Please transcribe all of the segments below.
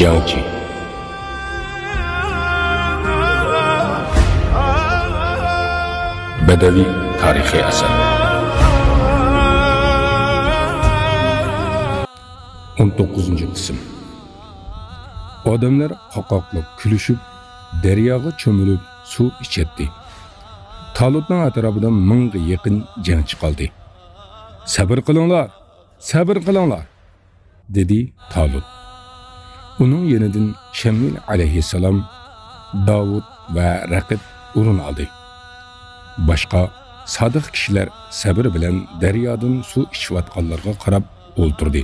Jangchi. Badaviy tarixiy asar. 19-qism. Odamlar qoqoqlab kulishib, daryoga cho'milib suv ichadi. Talutning atrofida mingga yaqin jangchi qoldi. Sabr qilinglar, dedi Talut. Uning yenidan Shamil alayhissalom, Davud va raqib o'rin oldi. Boshqa sodiq kishilar sabr bilan daryodan suv ichayotganlarga qarab o'ltirdi.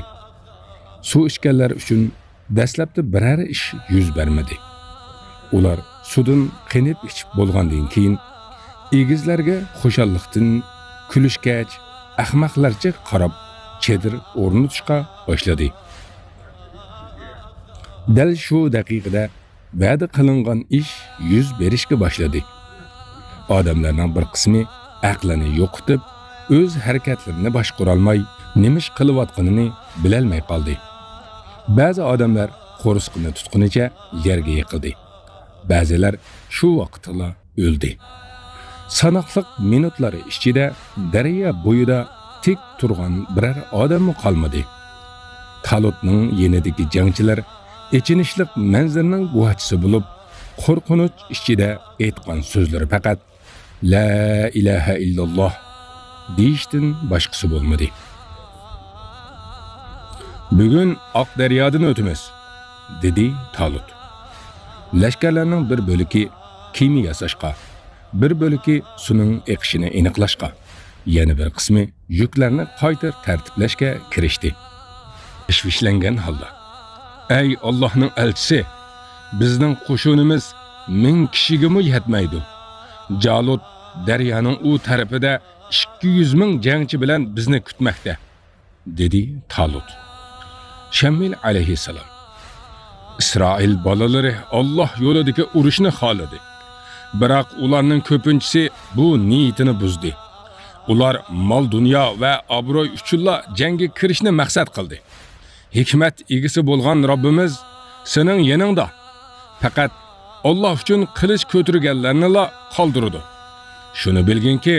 Suv ichganlar uchun dastlabda biror ish yuz bermadi. Ular suvdan qenib ichib bo'lgandan keyin egizlarga xushalliqdan kulishgach, ahmoqlarcha qarab chedir o'rnatishga boshladi. Dal shu daqiqada va'da qilingan ish yuz berishga boshladi. Odamlarning bir qismi aqlini yo'qotib, o'z harakatlarini boshqara olmay, nimish qilayotganini bilolmay qoldi. Ba'zi odamlar qo'risqini tutqunicha yerga yiqildi. Ba'zilar shu vaqtda o'ldi. Sanoqliq minutlar ichida daryo bo'yida tik turgan biror odam qolmadi. Talutning yenidagi jangchilar echinishliq manzarning guvohchisi bo'lib, qo'rqinch ichida aytgan so'zlari faqat La ilaha illalloh deyishdan boshqasi bo'lmadi. Bugun Oq daryodan o'tamiz, dedi Talut. Lashkarlarning bir bo'ligi kema yasashga, bir bo'ligi suvning eqishini aniqlashga, yana bir qismi yuklarni qayta tartiblashga kirishdi. Tashvishlangan holda, "Ey Allohning elchisi, bizning qo'shinimiz 1000 kishiga yetmaydi. Jalut daryoning u tarafida 200 ming jangchi bilan bizni kutmoqda", dedi Talut. Shamil alayhissalom: "Isroil bolalari Alloh yo'lidagi urushni xohladi. Biroq ularning ko'pinchisi bu niyatini buzdi. Ular mol dunyo va obro'y uchunla jangga kirishni maqsad qildi. Hikmat egisi bo'lgan Robbimiz sening yaningda. Faqat Alloh uchun qilich ko'targanlarni qoldirdi. Shuni bilginki,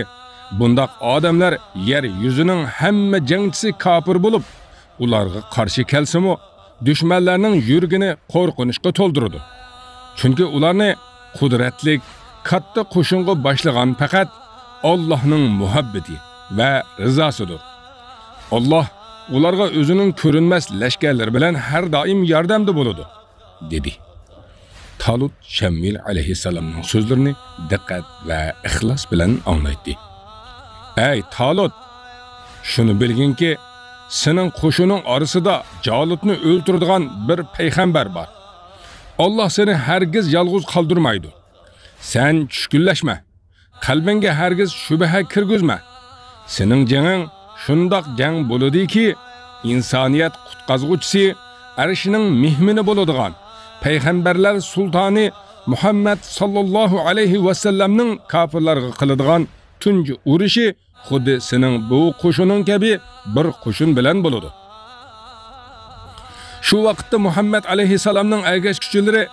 bundaq odamlar yer yuzining hamma jangchisi kafir bo'lib, ularga qarshi kelsimi, dushmanlarning yurgini qo'rqinishga to'ldirdi. Chunki ularni qudratli, katta qo'shinga boshlagan faqat Allohning muhabbati va rizosidir. Alloh ularga o'zining ko'rinmas lashkarlari bilan har doim yordamda bo'ladi", dedi. Talut Shamil alayhissalomning so'zlarini diqqat va ixlos bilan anglaydi. "Ey Talut, shuni bilginki, sening qo'shining orasida Jalutni o'ltiradigan bir payg'ambar bor. Alloh seni hargiz yolg'iz qoldirmaydi. Sen tushkunlashma. Qalbingga hargiz shubha kirgizma. Sening janging shundoq jang bo'ladiki, insoniyat qutqazuvchisi, arshining mehmini bo'ladigan payg'ambarlar sultoni Muhammad sallallohu alayhi va sallamning kofirlarga qiladigan tunji urushi xuddi sening bu qo'shining kabi bir qo'shin bilan bo'ladi. Shu vaqtda Muhammad alayhissalomning ergashchilari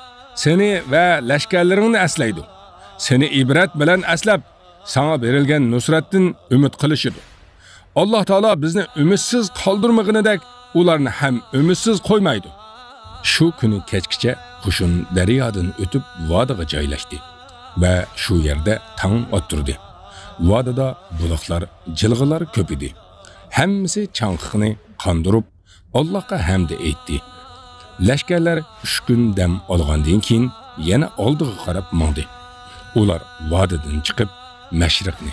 seni va lashkarlaringni aslaydi. Seni ibrat bilan aslab, sana berilgan nusratdan umid qilishidi. Alloh taolo bizni umidsiz qoldirmaganidek, ularni ham umidsiz qo'ymaydi." Shu kuni kechgacha qo'shin daryodan o'tib vodiga joylashdi va shu yerda tong o'tirdi. Vodida buloqlar, jilg'alar ko'p edi. Hammasi chanqiqni qondirib, Allohga hamd aytdi. Lashkarlar 3 kun dam olgandan keyin yana oldiga qarab mondi. Ular vodidan chiqib, mashriqni,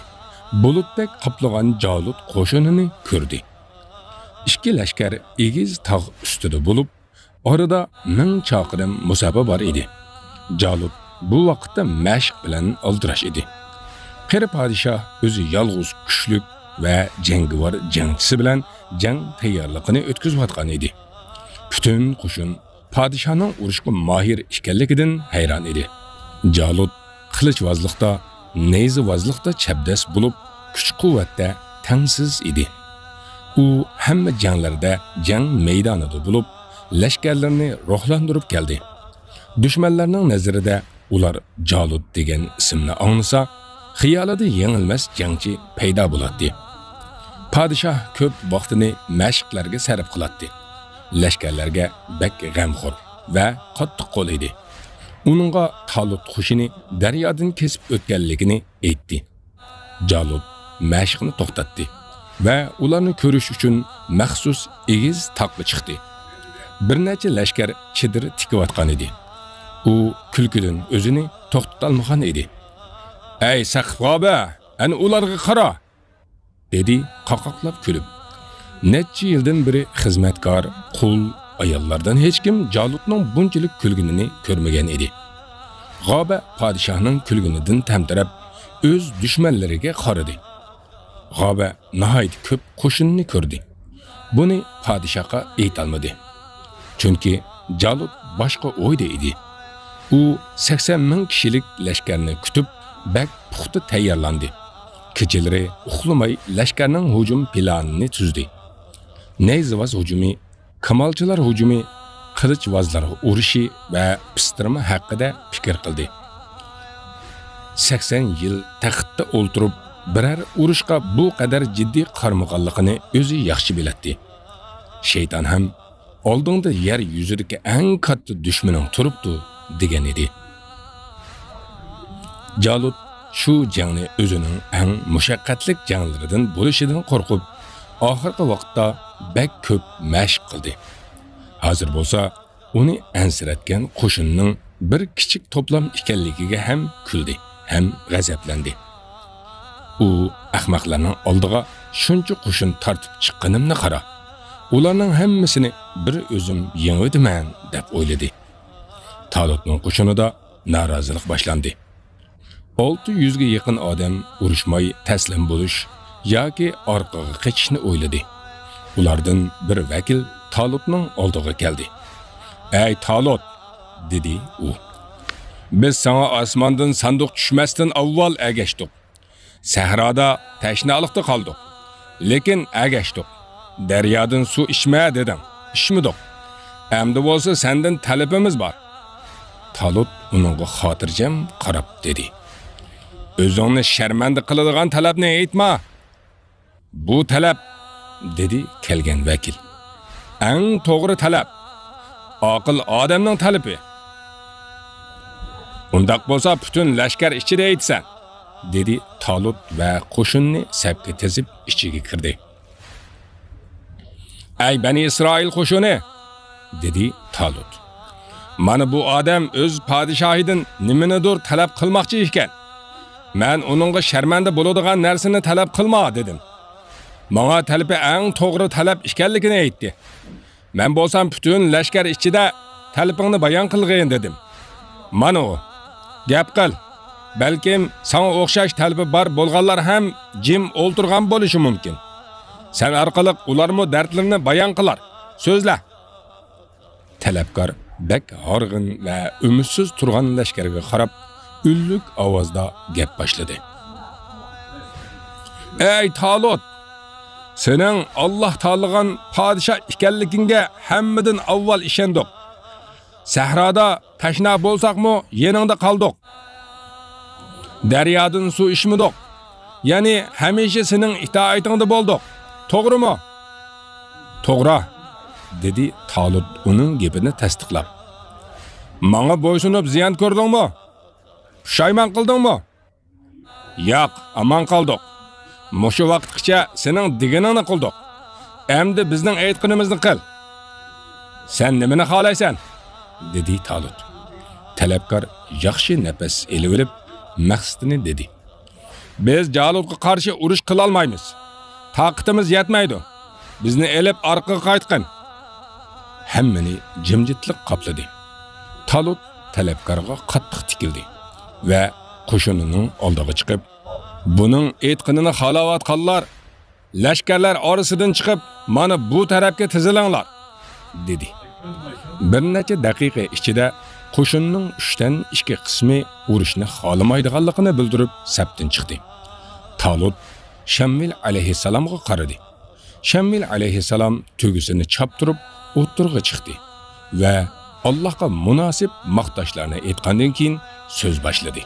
bulutdek qoplagan Jalut qo'shinini ko'rdi. Ikki lashkar egiz tog' ustida bo'lib, orada 1000 chaqirim musofa bor edi. Jalut bu vaqtda mashq bilan oldirash edi. Qari podshoh o'zi yolg'iz kuchli va jangovar jangchisi bilan jang tayyorligini o'tkazayotgan edi. Butun qo'shin podshohning urushga mohir ekanligidan hayron edi. Jalut qilichvozlikda, nayzavozlikda chabdas bo'lib, kuch-quvvatda tangsiz edi. U hamma janglarda jang maydonida bo'lib, lashkarlarni ruhlantirib keldi. Düşmanlarning nazarida ular Jalut degan ismni anglasa, xiyolida yengilmas jangchi paydo bo'ladi. Padişah ko'p vaqtini mashqlarga sarf qiladi. Lashkarlarga bak g'amxo'r va qattiq qo'l edi. Uningga Talut qushini daryodan kesib o'tganligini aytdi. Jalut mashqni to'xtatdi va ularni ko'rish uchun maxsus egiz taqqa chiqdi. Bir necha lashkar chidir tikayotgan edi. U kulkidan o'zini to'xtatolmagan edi. "Ey Saqfoba, ana ularga qara!" dedi qaqoqlab kulib. Necha yildan beri xizmatkor, qul, ayollardan hech kim Jalutning bunchalik kulgunini ko'rmagan edi. G'oba podshohning kulgunidan tamtirab o'z dushmanlariga qaradi. G'oba nihoyat ko'p qo'shinni ko'rdi. Buni podshohga aytolmadi. Chunki Jalut boshqa o'yda edi. U 80 ming kishilik lashkarni kutib, bak puxta tayyorlandi. Kechalari uxlamay lashkarning hujum planini tuzdi. Nayzivaz hujumi, kamalchilar hujumi, qilichvozlar urushi va pistirma haqida fikr qildi. 80 yil taxtda o'ltirib, biror urushga bu qadar jiddiy qarmag'anligini o'zi yaxshi biladi. Shayton ham oldingda yer yuzidagi eng katta dushmaning turibdi degan edi. Jalut shu jangni o'zining eng mushaqqatli janglaridan bo'lishidan qo'rqib, oxirgi vaqtda bak ko'p mashq qildi. Hozir bo'lsa, uni ansiratgan qo'shinning bir kichik to'plam ekanligiga ham kuldi, ham g'azablandi. U ahmoqlarning oldiga shuncha qo'shin tortib chiqqanimni qara. Ularning hammasini bir o'zim yengdiman deb o'yladi. Talutning qo'shinida norozilik boshlandi. 600 ga yaqin odam urushmay taslim bo'lish yoki orqaga qochishni o'yladi. Ulardan bir vakil Talutning oldiga keldi. "Ey Talut," dedi u. "Biz sana osmondan sanduq tushmasdan avval agashdik. Sahroda tashnalikda qoldik. Lekin agashdik. Daryodan suv ichma dedim. Ichmidik. Endi bo'lsa sendan talabimiz bor." Talut uningga xotirjam qarab dedi. "O'zingni sharmanda qiladigan talabni aytma." "Bu talab," dedi kelgan vakil. "Eng to'g'ri talab. Aql odamning talabi. Undaq bo'lsa butun lashkar ichida aytsan," dedi Talut va qo'shinni safga tizib ichiga kirdi. "Ey Bani Isroil qo'shini," dedi Talut. "Mana bu odam o'z podshohidan nimanidir talab qilmoqchi ekan. Men uningga sharmanda bo'ladigan narsani talab qilma dedim. Menga talabi eng to'g'ri talab ekanligini aytdi. Men bo'lsam butun lashkar ichida talabingni bayon qilg'in dedim. Mana u. Gap qil. Balkim sana o'xshash talabi bor bo'lganlar ham jim o'ltirgan bo'lishi mumkin. Sen orqali ularmi dardlarini bayon qilar. So'zla." Talabkor bak horg'in va umidsiz turgan lashkarga qarab, ullik ovozda gap boshladi. "Ey Talut, sening Alloh taolagan podshoh ekanligingga hammadan avval ishondik. Sahroda tashna bo'lsaqmi, yeningda qoldik. Daryodan suv ichmidik. Ya'ni hamisha sening itoatingda bo'ldik. To'g'rimi?" "To'g'ri," dedi Talut uning gapini tasdiqlab. "Menga bo'ysunib ziyon ko'rdingmi? Pushaymon qildingmi?" "Yo'q, aman qoldik. Mushu vaqtgacha sening deganingni qildik. Endi bizning aytqinimizni qil. Sen nimani xohlaysan?" dedi Talut. Talabkor yaxshi nafas elib olib, maqsadini dedi. "Biz Jalutga qarshi urush qila olmaymiz. Taqatimiz yetmaydi. Bizni elib orqaga qaytqin." Hammani jimjitlik qopladi. Talut talabkorga qattiq tikildi va qo'shinining oldiga chiqib, "Buning aytqinini xohlayotganlar lashkarlar orasidan chiqib, mana bu tarafga tizilinglar," dedi. Bir necha daqiqa ichida qo'shinning 3dan 2 qismi urushni xohlamaydiganligini bildirib safdan chiqdi. Talut Shammil alayhissalomga qaradi. Shammil alayhissalom tugisini choptirib o'ttirg'a chiqdi va Allohga munosib maqtoshlarni aytgandan keyin so'z boshladi.